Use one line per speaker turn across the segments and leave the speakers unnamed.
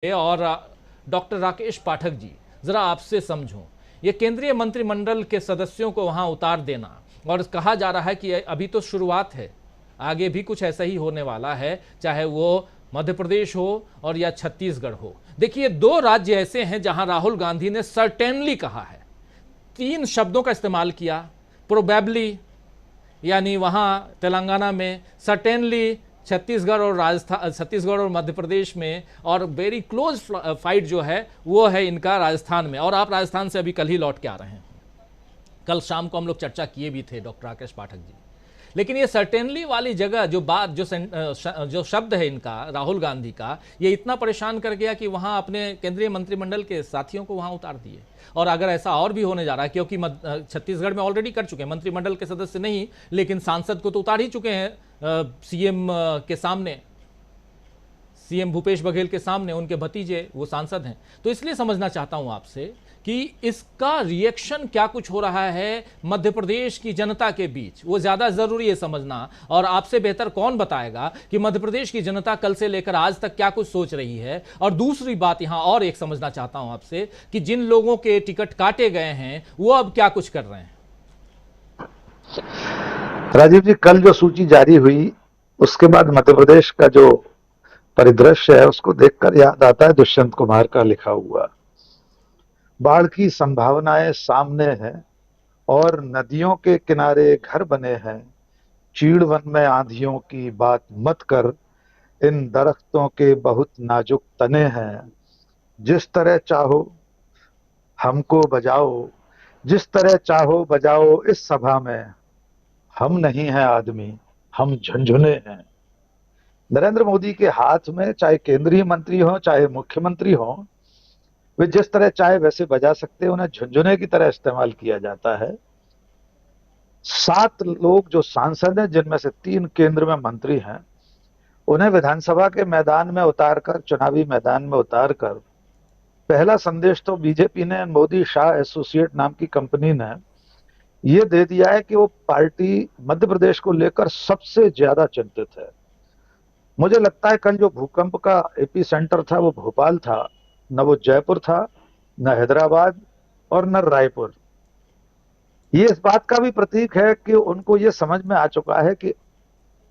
और डॉक्टर राकेश पाठक जी, जरा आपसे समझूं, ये केंद्रीय मंत्रिमंडल के सदस्यों को वहां उतार देना, और कहा जा रहा है कि अभी तो शुरुआत है, आगे भी कुछ ऐसा ही होने वाला है, चाहे वो मध्य प्रदेश हो और या छत्तीसगढ़ हो। देखिए, दो राज्य ऐसे हैं जहां राहुल गांधी ने सर्टेनली कहा है, तीन शब्दों का इस्तेमाल किया, प्रोबेबली यानी वहाँ तेलंगाना में, सर्टेनली छत्तीसगढ़ और राजस्थान, छत्तीसगढ़ और मध्य प्रदेश में, और वेरी क्लोज फाइट जो है वो है इनका राजस्थान में। और आप राजस्थान से अभी कल ही लौट के आ रहे हैं, कल शाम को हम लोग चर्चा किए भी थे डॉक्टर राकेश पाठक जी। लेकिन ये सर्टेनली वाली जगह जो बात जो शब्द है इनका, राहुल गांधी का, ये इतना परेशान कर गया कि वहां अपने केंद्रीय मंत्रिमंडल के साथियों को वहां उतार दिए। और अगर ऐसा और भी होने जा रहा है, क्योंकि छत्तीसगढ़ में ऑलरेडी कर चुके हैं, मंत्रिमंडल के सदस्य नहीं लेकिन सांसद को तो उतार ही चुके हैं सीएम के सामने, सीएम भूपेश बघेल के सामने उनके भतीजे वो सांसद हैं। तो इसलिए समझना चाहता हूं आपसे कि इसका रिएक्शन क्या कुछ हो रहा है मध्य प्रदेश की जनता के बीच, वो ज्यादा जरूरी है समझना। और आपसे बेहतर कौन बताएगा कि मध्य प्रदेश की जनता कल से लेकर आज तक क्या कुछ सोच रही है। और दूसरी बात यहां और एक समझना चाहता हूं आपसे कि जिन लोगों के टिकट काटे गए हैं वो अब क्या कुछ कर रहे हैं।
राजीव जी, कल जो सूची जारी हुई उसके बाद मध्य प्रदेश का जो परिदृश्य है उसको देखकर याद आता है दुष्यंत कुमार का लिखा हुआ, बाढ़ की संभावनाएं सामने हैं और नदियों के किनारे घर बने हैं। चीड़ वन में आंधियों की बात मत कर, इन दरख्तों के बहुत नाजुक तने हैं। जिस तरह चाहो हमको बजाओ, जिस तरह चाहो बजाओ इस सभा में। हम नहीं हैं आदमी, हम झुनझुने हैं। नरेंद्र मोदी के हाथ में चाहे केंद्रीय मंत्री हो चाहे मुख्यमंत्री हो, वे जिस तरह चाहे वैसे बजा सकते हैं, उन्हें झुनझुने की तरह इस्तेमाल किया जाता है। 7 लोग जो सांसद हैं, जिनमें से 3 केंद्र में मंत्री हैं, उन्हें विधानसभा के मैदान में उतारकर, चुनावी मैदान में उतारकर, पहला संदेश तो बीजेपी ने, मोदी शाह एसोसिएट नाम की कंपनी ने यह दे दिया है कि वो पार्टी मध्य प्रदेश को लेकर सबसे ज्यादा चिंतित है। मुझे लगता है कल जो भूकंप का एपी सेंटर था वो भोपाल था, न वो जयपुर था, न हैदराबाद और न रायपुर। ये इस बात का भी प्रतीक है कि उनको ये समझ में आ चुका है कि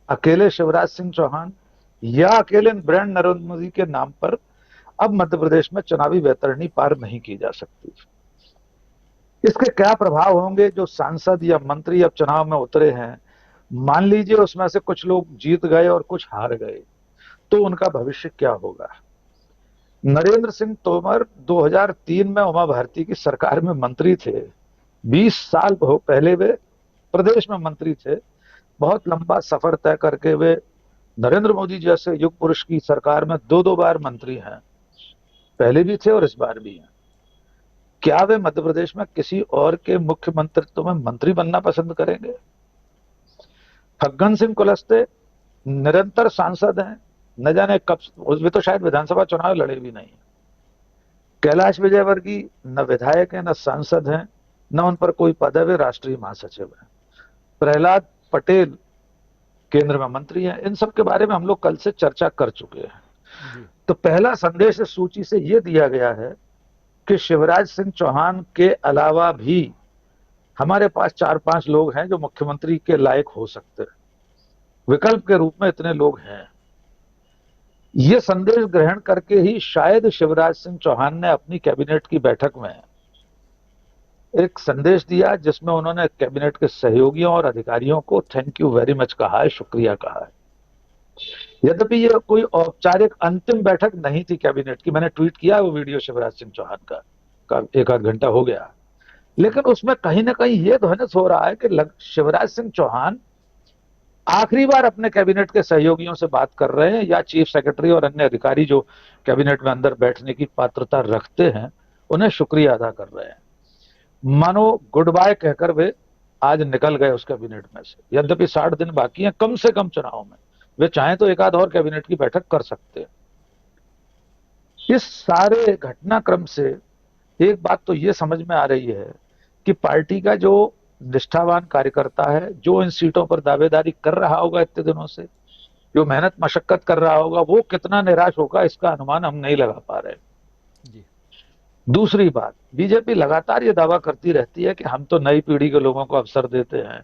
अकेले शिवराज सिंह चौहान या अकेले ब्रांड नरेंद्र मोदी के नाम पर अब मध्य प्रदेश में चुनावी वैतरणी पार नहीं की जा सकती। इसके क्या प्रभाव होंगे? जो सांसद या मंत्री अब चुनाव में उतरे हैं, मान लीजिए उसमें से कुछ लोग जीत गए और कुछ हार गए, तो उनका भविष्य क्या होगा? नरेंद्र सिंह तोमर 2003 में उमा भारती की सरकार में मंत्री थे। 20 साल पहले वे प्रदेश में मंत्री थे। बहुत लंबा सफर तय करके वे नरेंद्र मोदी जैसे युग पुरुष की सरकार में 2-2 बार मंत्री हैं, पहले भी थे और इस बार भी हैं। क्या वे मध्य प्रदेश में किसी और के मुख्यमंत्रित्व में मंत्री बनना पसंद करेंगे? फग्गन सिंह कुलस्ते निरंतर सांसद हैं, न जाने कब, उसमें तो शायद विधानसभा चुनाव लड़े भी नहीं। कैलाश विजयवर्गीय न विधायक है न सांसद हैं, न उन पर कोई पद है, वे राष्ट्रीय महासचिव हैं। प्रहलाद पटेल केंद्र में मंत्री हैं। इन सब के बारे में हम लोग कल से चर्चा कर चुके हैं। तो पहला संदेश इस सूची से यह दिया गया है कि शिवराज सिंह चौहान के अलावा भी हमारे पास 4-5 लोग हैं जो मुख्यमंत्री के लायक हो सकते हैं। विकल्प के रूप में इतने लोग हैं। यह संदेश ग्रहण करके ही शायद शिवराज सिंह चौहान ने अपनी कैबिनेट की बैठक में एक संदेश दिया, जिसमें उन्होंने कैबिनेट के सहयोगियों और अधिकारियों को थैंक यू वेरी मच कहा है, शुक्रिया कहा है। यद्यपि यह कोई औपचारिक अंतिम बैठक नहीं थी कैबिनेट की। मैंने ट्वीट किया वो वीडियो शिवराज सिंह चौहान का 1 आध घंटा हो गया, लेकिन उसमें कहीं ना कहीं यह ध्वनित हो रहा है कि शिवराज सिंह चौहान आखिरी बार अपने कैबिनेट के सहयोगियों से बात कर रहे हैं, या चीफ सेक्रेटरी और अन्य अधिकारी जो कैबिनेट में अंदर बैठने की पात्रता रखते हैं उन्हें शुक्रिया अदा कर रहे हैं। मानो गुड बाय कहकर वे आज निकल गए उस कैबिनेट में से। यद्यपि 60 दिन बाकी हैं कम से कम चुनाव में, वे चाहें तो 1 आध और कैबिनेट की बैठक कर सकते हैं। इस सारे घटनाक्रम से एक बात तो यह समझ में आ रही है कि पार्टी का जो निष्ठावान कार्यकर्ता है, जो इन सीटों पर दावेदारी कर रहा होगा इतने दिनों से, जो मेहनत मशक्कत कर रहा होगा वो कितना निराश होगा, इसका अनुमान हम नहीं लगा पा रहे।
जी।
दूसरी बात, बीजेपी लगातार ये दावा करती रहती है कि हम तो नई पीढ़ी के लोगों को अवसर देते हैं,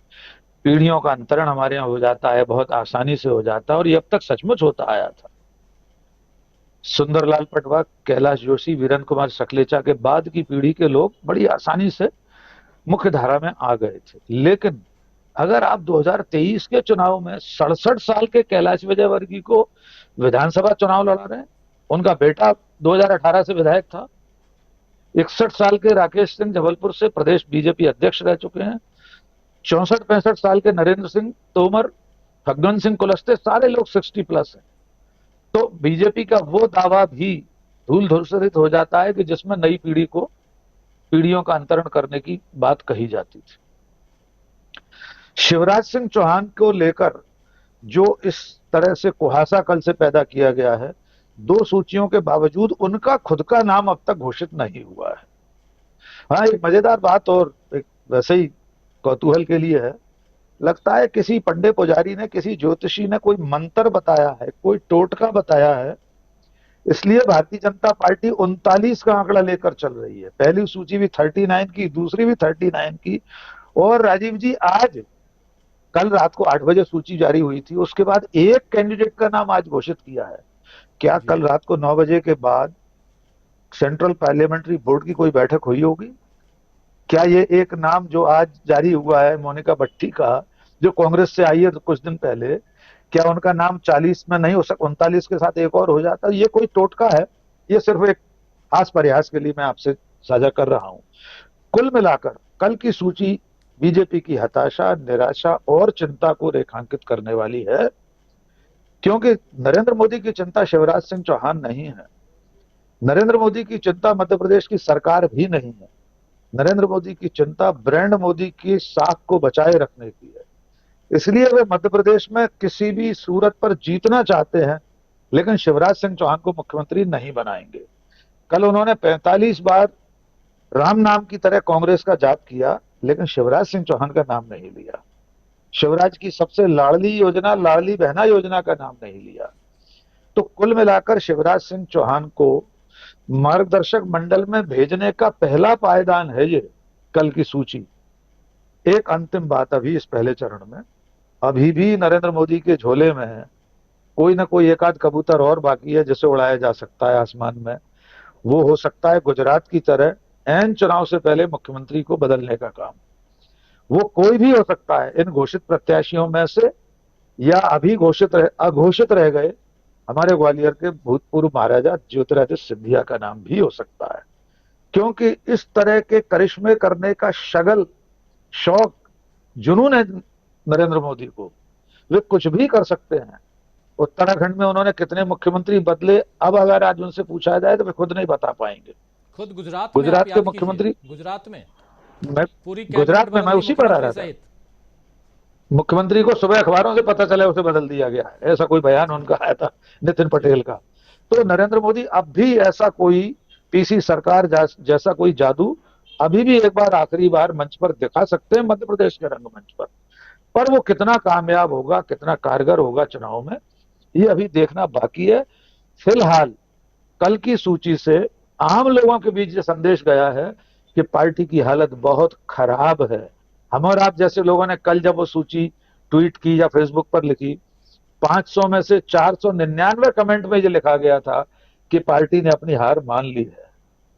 पीढ़ियों का अंतरण हमारे यहाँ हो जाता है, बहुत आसानी से हो जाता है, और ये अब तक सचमुच होता आया था। सुंदरलाल पटवा, कैलाश जोशी, वीरेंद्र कुमार सकलेचा के बाद की पीढ़ी के लोग बड़ी आसानी से मुख्य धारा में आ गए थे। लेकिन अगर आप 2023 के चुनाव में 67 साल के कैलाश विजयवर्गीय को विधानसभा चुनाव लड़ा रहे हैं, उनका बेटा 2018 से विधायक था, 61 साल के राकेश सिंह जबलपुर से प्रदेश बीजेपी अध्यक्ष रह चुके हैं, 64-65 साल के नरेंद्र सिंह तोमर, फग्गन सिंह कुलस्ते, सारे लोग 60+ हैं। तो बीजेपी का वो दावा भी धूल धूसरित हो जाता है कि जिसमें नई पीढ़ी को पीढ़ियों का अंतरण करने की बात कही जाती थी। शिवराज सिंह चौहान को लेकर जो इस तरह से कुहासा कल से पैदा किया गया है, 2 सूचियों के बावजूद उनका खुद का नाम अब तक घोषित नहीं हुआ है। हाँ, एक मजेदार बात और एक वैसे ही कौतूहल के लिए है, लगता है किसी पंडे पुजारी ने, किसी ज्योतिषी ने कोई मंत्र बताया है, कोई टोटका बताया है, इसलिए भारतीय जनता पार्टी 39 का आंकड़ा लेकर चल रही है। पहली सूची भी 39 की, दूसरी भी 39 की, और राजीव जी आज कल रात को 8 बजे सूची जारी हुई थी, उसके बाद एक कैंडिडेट का नाम आज घोषित किया है। क्या कल रात को 9 बजे के बाद सेंट्रल पार्लियामेंट्री बोर्ड की कोई बैठक हुई होगी? क्या ये एक नाम जो आज जारी हुआ है मोनिका भट्टी का, जो कांग्रेस से आई है तो कुछ दिन पहले, क्या उनका नाम 40 में नहीं हो सकता, 39 के साथ एक और हो जाता? ये कोई टोटका है? ये सिर्फ एक हास प्रयास के लिए मैं आपसे साझा कर रहा हूं। कुल मिलाकर कल की सूची बीजेपी की हताशा, निराशा और चिंता को रेखांकित करने वाली है, क्योंकि नरेंद्र मोदी की चिंता शिवराज सिंह चौहान नहीं है, नरेंद्र मोदी की चिंता मध्य प्रदेश की सरकार भी नहीं है, नरेंद्र मोदी की चिंता ब्रांड मोदी की साख को बचाए रखने की है। इसलिए वे मध्य प्रदेश में किसी भी सूरत पर जीतना चाहते हैं, लेकिन शिवराज सिंह चौहान को मुख्यमंत्री नहीं बनाएंगे। कल उन्होंने 45 बार राम नाम की तरह कांग्रेस का जाप किया, लेकिन शिवराज सिंह चौहान का नाम नहीं लिया। शिवराज की सबसे लाडली योजना, लाडली बहना योजना का नाम नहीं लिया। तो कुल मिलाकर शिवराज सिंह चौहान को मार्गदर्शक मंडल में भेजने का पहला पायदान है ये कल की सूची। एक अंतिम बात, अभी इस पहले चरण में अभी भी नरेंद्र मोदी के झोले में है कोई ना कोई एक आध कबूतर और बाकी है जिसे उड़ाया जा सकता है आसमान में। वो हो सकता है गुजरात की तरह एन चुनाव से पहले मुख्यमंत्री को बदलने का काम। वो कोई भी हो सकता है इन घोषित प्रत्याशियों में से, या अभी अघोषित रह गए हमारे ग्वालियर के भूतपूर्व महाराजा ज्योतिरादित्य सिंधिया का नाम भी हो सकता है, क्योंकि इस तरह के करिश्मे करने का शगल, शौक, जुनून है नरेंद्र मोदी को। वे कुछ भी कर सकते हैं। उत्तराखंड में उन्होंने कितने मुख्यमंत्री बदले, अब अगर आज उनसे पूछा जाए तो वे खुद नहीं बता पाएंगे।
खुद गुजरात में आप
गुजरात के
याद
मुख्यमंत्री,
कीजिए, गुजरात में
मैं
पूरी
गुजरात में
कैबिनेट
मैं
बदल दी
उसी पर आ
मुख्यमंत्री
रहा था।
सहित।
मुख्यमंत्री को सुबह अखबारों से पता चला उसे बदल दिया गया है, ऐसा कोई बयान उनका आया था नितिन पटेल का। तो नरेंद्र मोदी अब भी ऐसा कोई पीसी सरकार जैसा कोई जादू अभी भी एक बार, आखिरी बार मंच पर दिखा सकते हैं मध्य प्रदेश के रंगमंच पर वो कितना कामयाब होगा, कितना कारगर होगा चुनाव में, ये अभी देखना बाकी है। फिलहाल कल की सूची से आम लोगों के बीच ये संदेश गया है कि पार्टी की हालत बहुत खराब है। हम और आप जैसे लोगों ने कल जब वो सूची ट्वीट की या फेसबुक पर लिखी, 500 में से 499 कमेंट में ये लिखा गया था कि पार्टी ने अपनी हार मान ली है,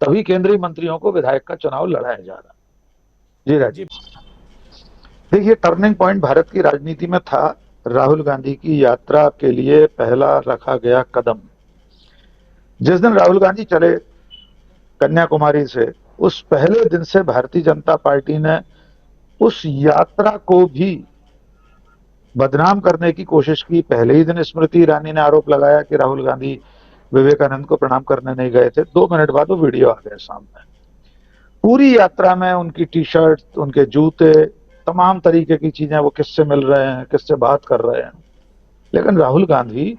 तभी केंद्रीय मंत्रियों को विधायक का चुनाव लड़ाया जा रहा। जी राजीव, देखिए टर्निंग पॉइंट भारत की राजनीति में था राहुल गांधी की यात्रा के लिए पहला रखा गया कदम। जिस दिन राहुल गांधी चले कन्याकुमारी से, उस पहले दिन से भारतीय जनता पार्टी ने उस यात्रा को भी बदनाम करने की कोशिश की। पहले ही दिन स्मृति ईरानी ने आरोप लगाया कि राहुल गांधी विवेकानंद को प्रणाम करने नहीं गए थे। 2 मिनट बाद वो वीडियो आ गया सामने। पूरी यात्रा में उनकी टी शर्ट, उनके जूते, तमाम तरीके की चीजें, वो किससे मिल रहे हैं, किससे बात कर रहे हैं। लेकिन राहुल गांधी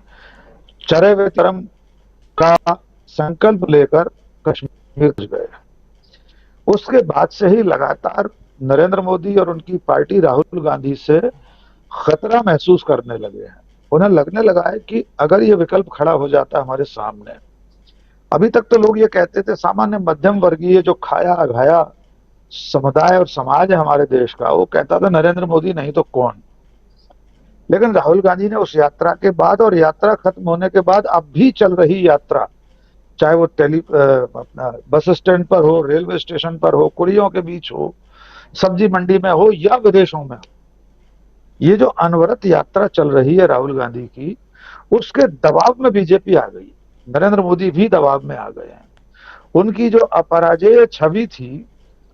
चरे वे तरम का संकल्प लेकर कश्मीर गए। उसके बाद से ही लगातार नरेंद्र मोदी और उनकी पार्टी राहुल गांधी से खतरा महसूस करने लगे हैं। उन्हें लगने लगा है कि अगर ये विकल्प खड़ा हो जाता हमारे सामने, अभी तक तो लोग ये कहते थे सामान्य मध्यम वर्गीय जो खाया घाया समुदाय और समाज है हमारे देश का, वो कहता था नरेंद्र मोदी नहीं तो कौन। लेकिन राहुल गांधी ने उस यात्रा के बाद और यात्रा खत्म होने के बाद अब भी चल रही यात्रा, चाहे वो अपना बस स्टैंड पर हो, रेलवे स्टेशन पर हो, कुड़ियों के बीच हो, सब्जी मंडी में हो या विदेशों में हो, ये जो अनवरत यात्रा चल रही है राहुल गांधी की, उसके दबाव में बीजेपी आ गई, नरेंद्र मोदी भी दबाव में आ गए हैं। उनकी जो अपराजेय छवि थी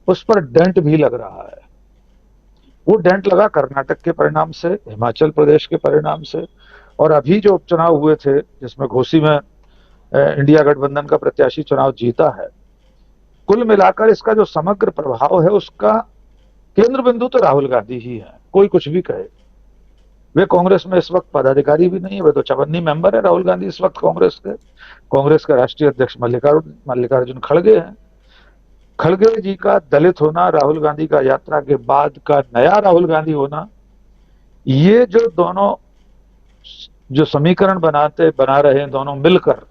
उस पर डेंट भी लग रहा है। वो डेंट लगा कर्नाटक के परिणाम से, हिमाचल प्रदेश के परिणाम से, और अभी जो उपचुनाव हुए थे जिसमें घोसी में इंडिया गठबंधन का प्रत्याशी चुनाव जीता है। कुल मिलाकर इसका जो समग्र प्रभाव है उसका केंद्र बिंदु तो राहुल गांधी ही है, कोई कुछ भी कहे। वे कांग्रेस में इस वक्त पदाधिकारी भी नहीं है, वे तो चवन्नी मेंबर है राहुल गांधी इस वक्त कांग्रेस के राष्ट्रीय अध्यक्ष मल्लिकार्जुन खड़गे हैं। खड़गे जी का दलित होना, राहुल गांधी का यात्रा के बाद का नया राहुल गांधी होना, ये जो दोनों जो समीकरण बना रहे हैं दोनों मिलकर,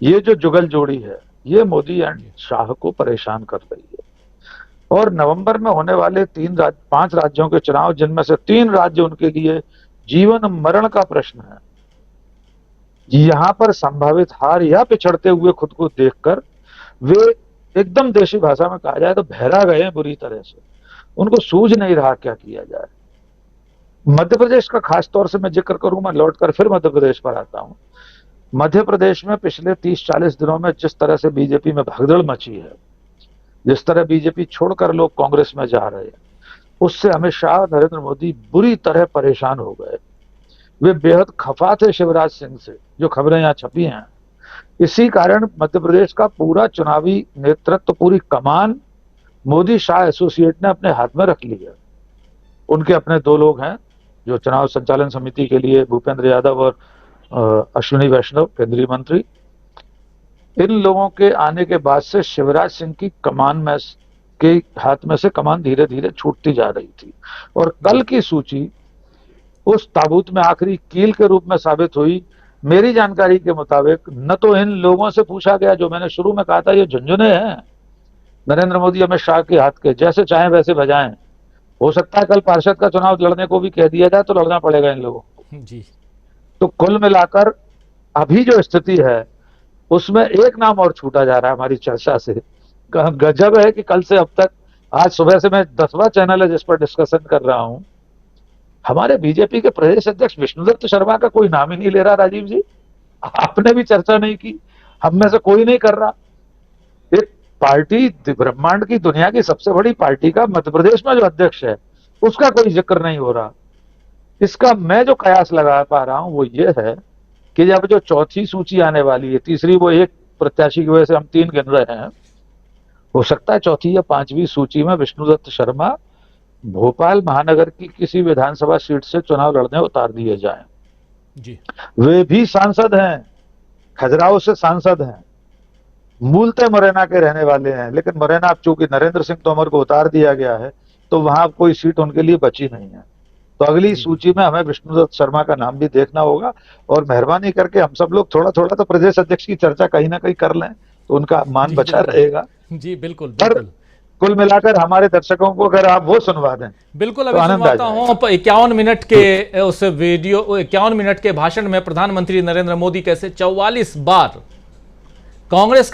ये जो जुगल जोड़ी है, ये मोदी एंड शाह को परेशान कर रही है। और नवंबर में होने वाले 5 राज्यों के चुनाव, जिनमें से 3 राज्य उनके लिए जीवन मरण का प्रश्न है, यहां पर संभावित हार या पिछड़ते हुए खुद को देखकर वे एकदम देशी भाषा में कहा जाए तो बहरा गए हैं बुरी तरह से। उनको सूझ नहीं रहा क्या किया जाए। मध्य प्रदेश का खास तौर से मैं जिक्र करूं, मैं लौटकर फिर मध्य प्रदेश पर आता हूं। मध्य प्रदेश में पिछले 30-40 दिनों में जिस तरह से बीजेपी में भगदड़ मची है, जिस तरह बीजेपी छोड़कर लोग कांग्रेस में जा रहे हैं, उससे अमित शाह और नरेंद्र मोदी बुरी तरह परेशान हो गए। वे बेहद खफा थे शिवराज सिंह से, जो खबरें यहां छपी हैं। इसी कारण मध्य प्रदेश का पूरा चुनावी नेतृत्व, पूरी कमान मोदी शाह एसोसिएट ने अपने हाथ में रख ली है। उनके अपने 2 लोग हैं जो चुनाव संचालन समिति के लिए, भूपेंद्र यादव और अश्विनी वैष्णव, केंद्रीय मंत्री। इन लोगों के आने के बाद से शिवराज सिंह की कमान में के हाथ में से कमान धीरे धीरे छूटती जा रही थी। और कल की सूची उस ताबूत में आखिरी कील के रूप में साबित हुई। मेरी जानकारी के मुताबिक न तो इन लोगों से पूछा गया, जो मैंने शुरू में कहा था ये झुंझुने हैं नरेंद्र मोदी अमित शाह के हाथ के, जैसे चाहे वैसे बजाएं। हो सकता है कल पार्षद का चुनाव लड़ने को भी कह दिया जाए तो लड़ना पड़ेगा इन लोगों को
जी।
तो कुल मिलाकर अभी जो स्थिति है उसमें एक नाम और छूटा जा रहा है हमारी चर्चा से। गजब है कि कल से अब तक, आज सुबह से मैं 10वां चैनल है जिस पर डिस्कशन कर रहा हूं, हमारे बीजेपी के प्रदेश अध्यक्ष विष्णुदत्त शर्मा का कोई नाम ही नहीं ले रहा। राजीव जी, आपने भी चर्चा नहीं की, हम में से कोई नहीं कर रहा। एक पार्टी, ब्रह्मांड की, दुनिया की सबसे बड़ी पार्टी का मध्य प्रदेश में जो अध्यक्ष है उसका कोई जिक्र नहीं हो रहा। इसका मैं जो कयास लगा पा रहा हूं वो ये है कि जब जो चौथी सूची आने वाली है, तीसरी वो एक प्रत्याशी की वजह से हम 3 गिन रहे हैं, हो सकता है चौथी या 5वीं सूची में विष्णुदत्त शर्मा भोपाल महानगर की किसी विधानसभा सीट से चुनाव लड़ने उतार दिए जाएं।
जी।
वे भी सांसद हैं, खजुराहो से सांसद हैं, मूलतः मुरैना के रहने वाले हैं, लेकिन मुरैना अब चूंकि नरेंद्र सिंह तोमर को उतार दिया गया है तो वहां कोई सीट उनके लिए बची नहीं है। तो अगली सूची में हमें विष्णुदत्त शर्मा का नाम भी देखना होगा। और मेहरबानी करके हम सब लोग थोड़ा थोड़ा तो प्रदेश अध्यक्ष की चर्चा कहीं ना कहीं कर लें तो उनका मान बचा रहेगा।
जी बिल्कुल
बिल्कुल। कुल मिलाकर हमारे दर्शकों को अगर आप वो सुनवा दें
बिल्कुल। अभी सुनवाता हूं 51 मिनट के उस वीडियो, 51 मिनट के भाषण में प्रधानमंत्री नरेंद्र मोदी कैसे 44 बार कांग्रेस का